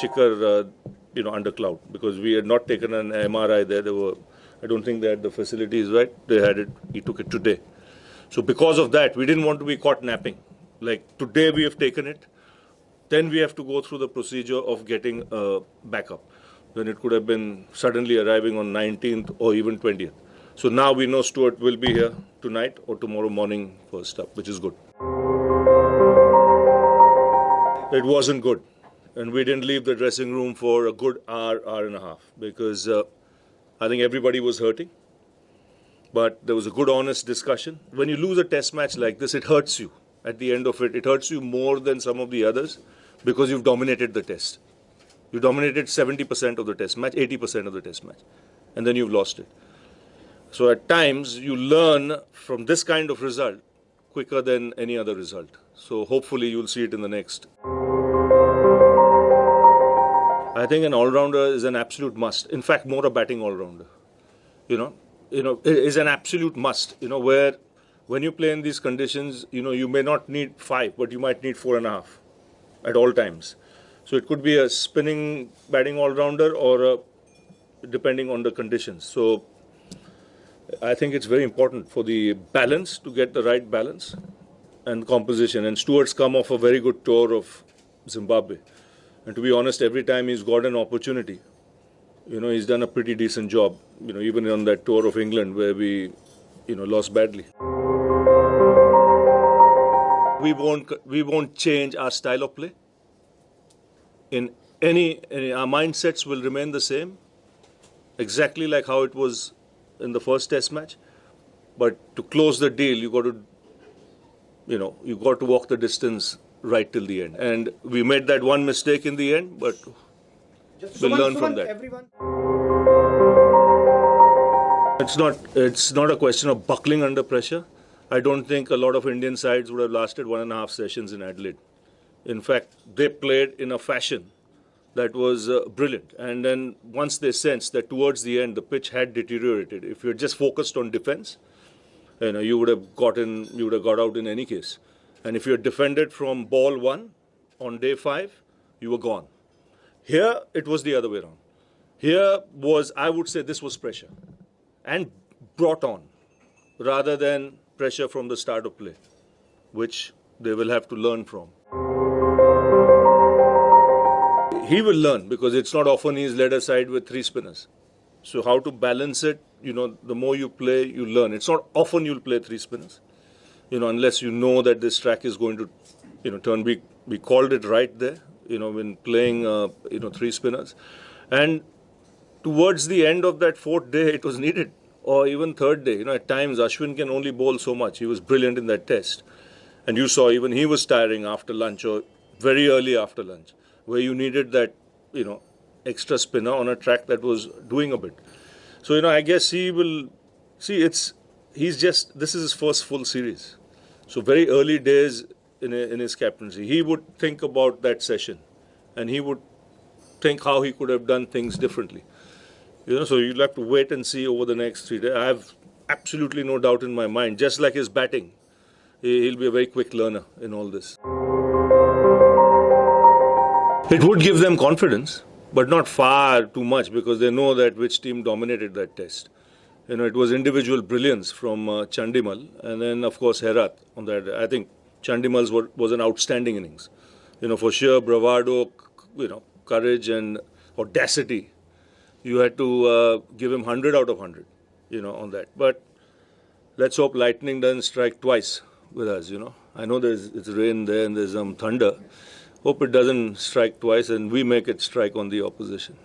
Shikhar, under cloud, because we had not taken an MRI there. I don't think they had the facilities right. They had it. He took it today. So because of that, we didn't want to be caught napping. Like today we have taken it, then we have to go through the procedure of getting a backup. Then it could have been suddenly arriving on 19th or even 20th. So now we know Stuart will be here tonight or tomorrow morning first up, which is good. It wasn't good. And we didn't leave the dressing room for a good hour and a half, because I think everybody was hurting. But there was a good, honest discussion. When you lose a test match like this, it hurts you. At the end of it, it hurts you more than some of the others, because you've dominated the test. You dominated 70% of the test match, 80% of the test match, and then you've lost it. So at times, you learn from this kind of result quicker than any other result. So hopefully you'll see it in the next. I think an all-rounder is an absolute must. In fact, more a batting all-rounder. It is an absolute must. Where when you play in these conditions, you may not need 5, but you might need 4.5 at all times. So it could be a spinning batting all-rounder or depending on the conditions. So I think it's very important for the balance, to get the right balance and composition. And Stuart's come off a very good tour of Zimbabwe. And to be honest, every time he's got an opportunity, he's done a pretty decent job. Even on that tour of England where we, lost badly. We won't change our style of play. In our mindsets will remain the same, exactly like how it was in the first test match. But to close the deal, you got to walk the distance right till the end. And we made that one mistake in the end, but we'll learn from that. It's not a question of buckling under pressure. I don't think a lot of Indian sides would have lasted 1.5 sessions in Adelaide. In fact, they played in a fashion that was brilliant. And then once they sensed that towards the end the pitch had deteriorated, if you had just focused on defense, you would have got out in any case. And if you had defended from ball 1 on day 5, you were gone. Here it was the other way around. Here was, I would say, this was pressure and brought on, rather than pressure from the start of play, which they will have to learn from. He will learn, because it's not often he's led a side with 3 spinners. So how to balance it, the more you play, you learn. It's not often you'll play 3 spinners, unless you know that this track is going to, turn. We called it right there, when playing, 3 spinners. And towards the end of that 4th day, it was needed, or even 3rd day. At times, Ashwin can only bowl so much. He was brilliant in that test. And you saw even he was tiring after lunch, or very early after lunch, where you needed that, extra spinner on a track that was doing a bit. So, I guess he will see. This is his first full series. So very early days in his captaincy, he would think about that session, and he would think how he could have done things differently. So you'll have to wait and see over the next 3 days. I have absolutely no doubt in my mind, just like his batting, he'll be a very quick learner in all this. It would give them confidence, but not far too much, because they know that which team dominated that test. It was individual brilliance from Chandimal, and then of course Herat on that. I think Chandimal's was an outstanding innings. For sheer bravado, courage and audacity, you had to give him 100 out of 100, on that. But let's hope lightning doesn't strike twice with us, I know it's rain there and there's some thunder. Hope it doesn't strike twice and we make it strike on the opposition.